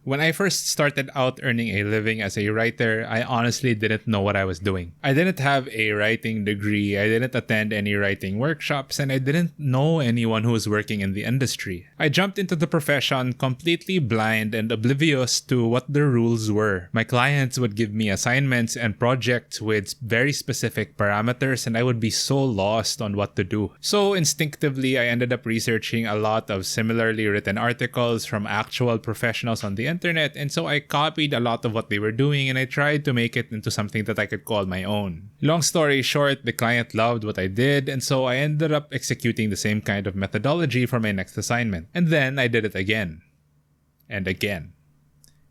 When I first started out earning a living as a writer, I honestly didn't know what I was doing. I didn't have a writing degree, I didn't attend any writing workshops, and I didn't know anyone who was working in the industry. I jumped into the profession completely blind and oblivious to what the rules were. My clients would give me assignments and projects with very specific parameters, and I would be so lost on what to do. So instinctively, I ended up researching a lot of similarly written articles from actual professionals on the internet, and so I copied a lot of what they were doing and I tried to make it into something that I could call my own. Long story short, the client loved what I did, and so I ended up executing the same kind of methodology for my next assignment. And then I did it again. And again.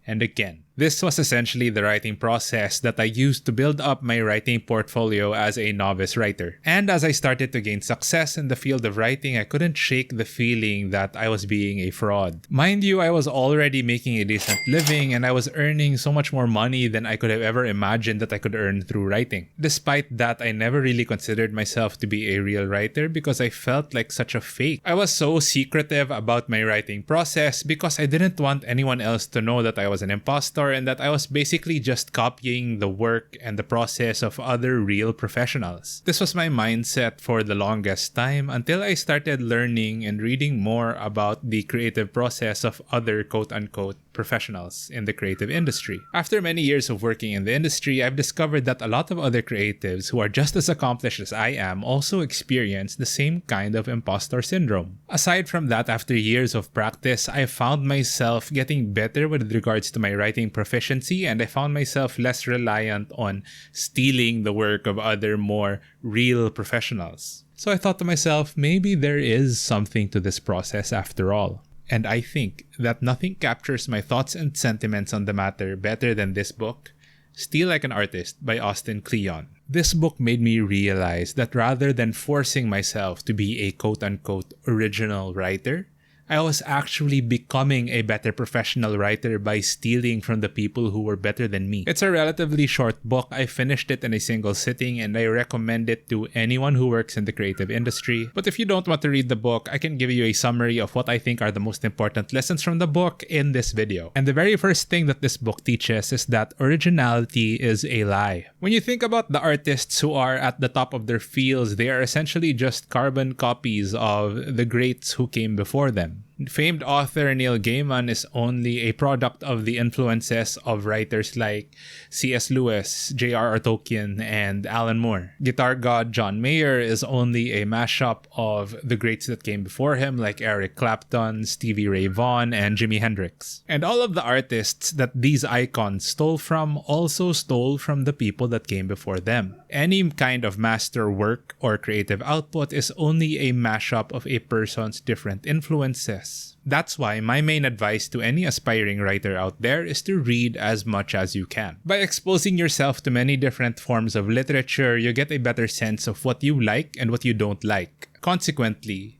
And again. This was essentially the writing process that I used to build up my writing portfolio as a novice writer. And as I started to gain success in the field of writing, I couldn't shake the feeling that I was being a fraud. Mind you, I was already making a decent living and I was earning so much more money than I could have ever imagined that I could earn through writing. Despite that, I never really considered myself to be a real writer because I felt like such a fake. I was so secretive about my writing process because I didn't want anyone else to know that I was an imposter and that I was basically just copying the work and the process of other real professionals. This was my mindset for the longest time until I started learning and reading more about the creative process of other quote-unquote professionals in the creative industry. After many years of working in the industry, I've discovered that a lot of other creatives who are just as accomplished as I am also experience the same kind of imposter syndrome. Aside from that, after years of practice, I found myself getting better with regards to my writing proficiency, and I found myself less reliant on stealing the work of other more real professionals. So I thought to myself, maybe there is something to this process after all. And I think that nothing captures my thoughts and sentiments on the matter better than this book, Steal Like an Artist by Austin Kleon. This book made me realize that rather than forcing myself to be a quote-unquote original writer, I was actually becoming a better professional writer by stealing from the people who were better than me. It's a relatively short book. I finished it in a single sitting and I recommend it to anyone who works in the creative industry. But if you don't want to read the book, I can give you a summary of what I think are the most important lessons from the book in this video. And the very first thing that this book teaches is that originality is a lie. When you think about the artists who are at the top of their fields, they are essentially just carbon copies of the greats who came before them. Famed author Neil Gaiman is only a product of the influences of writers like C.S. Lewis, J.R.R. Tolkien, and Alan Moore. Guitar god John Mayer is only a mashup of the greats that came before him like Eric Clapton, Stevie Ray Vaughan, and Jimi Hendrix. And all of the artists that these icons stole from also stole from the people that came before them. Any kind of master work or creative output is only a mashup of a person's different influences. That's why my main advice to any aspiring writer out there is to read as much as you can. By exposing yourself to many different forms of literature, you get a better sense of what you like and what you don't like. Consequently,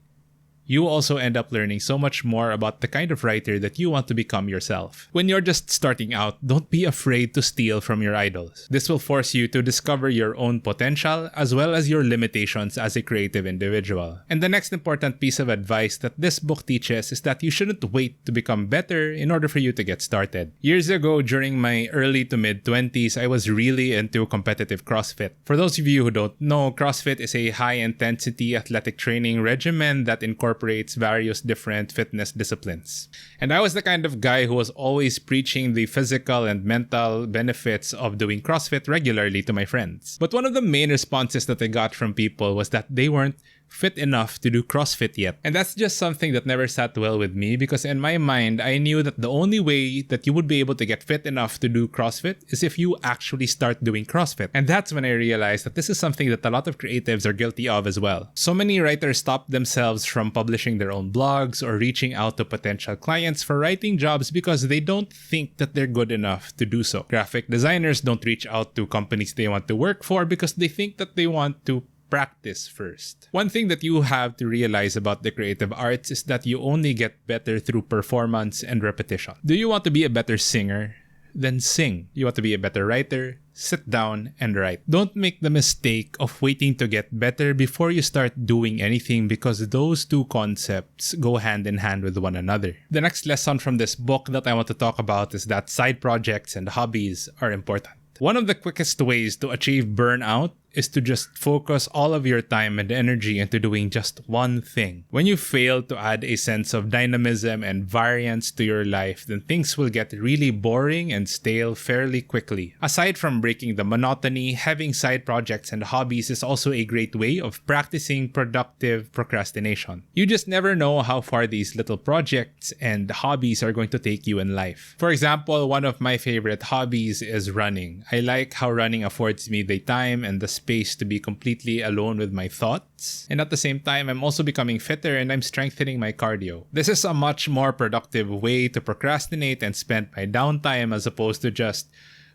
you also end up learning so much more about the kind of writer that you want to become yourself. When you're just starting out, don't be afraid to steal from your idols. This will force you to discover your own potential as well as your limitations as a creative individual. And the next important piece of advice that this book teaches is that you shouldn't wait to become better in order for you to get started. Years ago, during my early to mid-20s, I was really into competitive CrossFit. For those of you who don't know, CrossFit is a high-intensity athletic training regimen that incorporates various different fitness disciplines. And I was the kind of guy who was always preaching the physical and mental benefits of doing CrossFit regularly to my friends. But one of the main responses that I got from people was that they weren't fit enough to do CrossFit yet. And that's just something that never sat well with me because in my mind, I knew that the only way that you would be able to get fit enough to do CrossFit is if you actually start doing CrossFit. And that's when I realized that this is something that a lot of creatives are guilty of as well. So many writers stop themselves from publishing their own blogs or reaching out to potential clients for writing jobs because they don't think that they're good enough to do so. Graphic designers don't reach out to companies they want to work for because they think that they want to practice first. One thing that you have to realize about the creative arts is that you only get better through performance and repetition. Do you want to be a better singer? then sing. You want to be a better writer? Sit down and write. Don't make the mistake of waiting to get better before you start doing anything, because those two concepts go hand in hand with one another. The next lesson from this book that I want to talk about is that side projects and hobbies are important. One of the quickest ways to achieve burnout is to just focus all of your time and energy into doing just one thing. When you fail to add a sense of dynamism and variance to your life, then things will get really boring and stale fairly quickly. Aside from breaking the monotony, having side projects and hobbies is also a great way of practicing productive procrastination. You just never know how far these little projects and hobbies are going to take you in life. For example, one of my favorite hobbies is running. I like how running affords me the time and the space to be completely alone with my thoughts. And at the same time, I'm also becoming fitter and I'm strengthening my cardio. This is a much more productive way to procrastinate and spend my downtime as opposed to just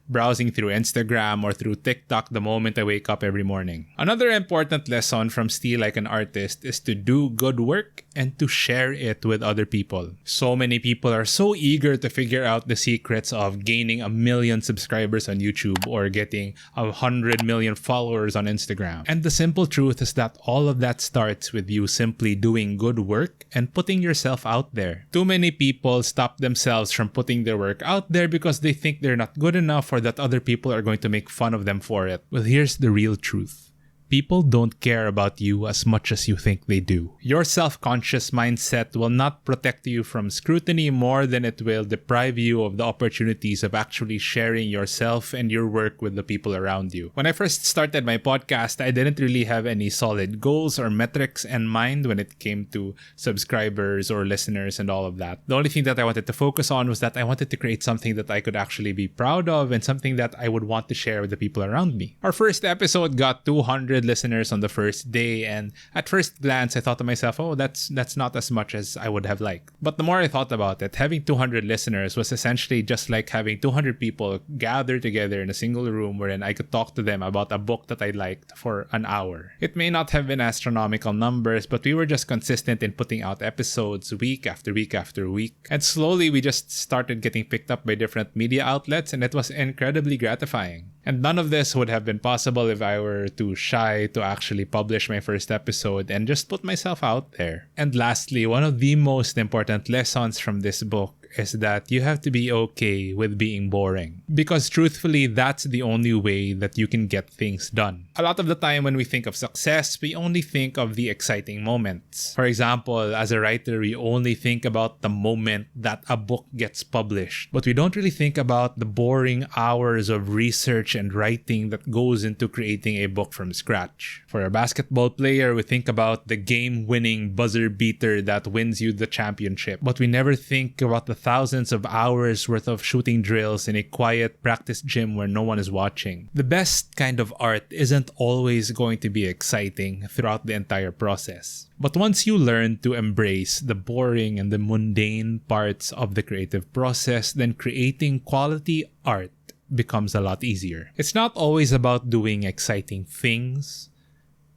browsing through Instagram or through TikTok the moment I wake up every morning. Another important lesson from Steal Like an Artist is to do good work and to share it with other people. So many people are so eager to figure out the secrets of gaining 1 million subscribers on YouTube or getting 100 million followers on Instagram. And the simple truth is that all of that starts with you simply doing good work and putting yourself out there. Too many people stop themselves from putting their work out there because they think they're not good enough or that other people are going to make fun of them for it. Well, here's the real truth. People don't care about you as much as you think they do. Your self-conscious mindset will not protect you from scrutiny more than it will deprive you of the opportunities of actually sharing yourself and your work with the people around you. When I first started my podcast, I didn't really have any solid goals or metrics in mind when it came to subscribers or listeners and all of that. The only thing that I wanted to focus on was that I wanted to create something that I could actually be proud of and something that I would want to share with the people around me. Our first episode got 200 listeners on the first day, and at first glance I thought to myself, oh, that's not as much as I would have liked. But the more I thought about it, having 200 listeners was essentially just like having 200 people gather together in a single room wherein I could talk to them about a book that I liked for an hour. It may not have been astronomical numbers, but we were just consistent in putting out episodes week after week after week, and slowly we just started getting picked up by different media outlets, and it was incredibly gratifying. And none of this would have been possible if I were too shy to actually publish my first episode and just put myself out there. And lastly, one of the most important lessons from this book is that you have to be okay with being boring. Because truthfully, that's the only way that you can get things done. A lot of the time when we think of success, we only think of the exciting moments. For example, as a writer, we only think about the moment that a book gets published. But we don't really think about the boring hours of research and writing that goes into creating a book from scratch. For a basketball player, we think about the game-winning buzzer beater that wins you the championship. But we never think about the thousands of hours worth of shooting drills in a quiet practice gym where no one is watching. The best kind of art isn't always going to be exciting throughout the entire process. But once you learn to embrace the boring and the mundane parts of the creative process, then creating quality art becomes a lot easier. It's not always about doing exciting things.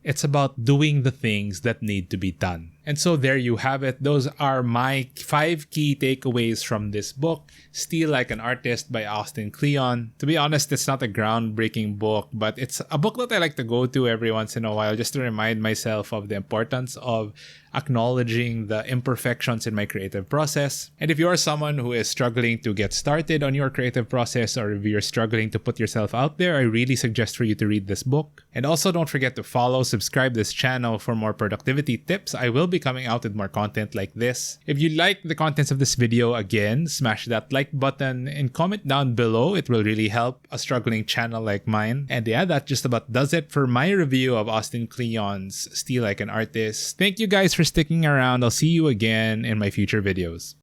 It's about doing the things that need to be done. And so there you have it. Those are my 5 key takeaways from this book, Steal Like an Artist by Austin Kleon. To be honest, it's not a groundbreaking book, but it's a book that I like to go to every once in a while just to remind myself of the importance of acknowledging the imperfections in my creative process. And if you are someone who is struggling to get started on your creative process, or if you're struggling to put yourself out there, I really suggest for you to read this book. And also don't forget to subscribe this channel for more productivity tips. I will be coming out with more content like this. If you like the contents of this video, again, smash that like button and comment down below. It will really help a struggling channel like mine. And yeah, that just about does it for my review of Austin Kleon's Steal Like an Artist. Thank you guys for sticking around. I'll see you again in my future videos.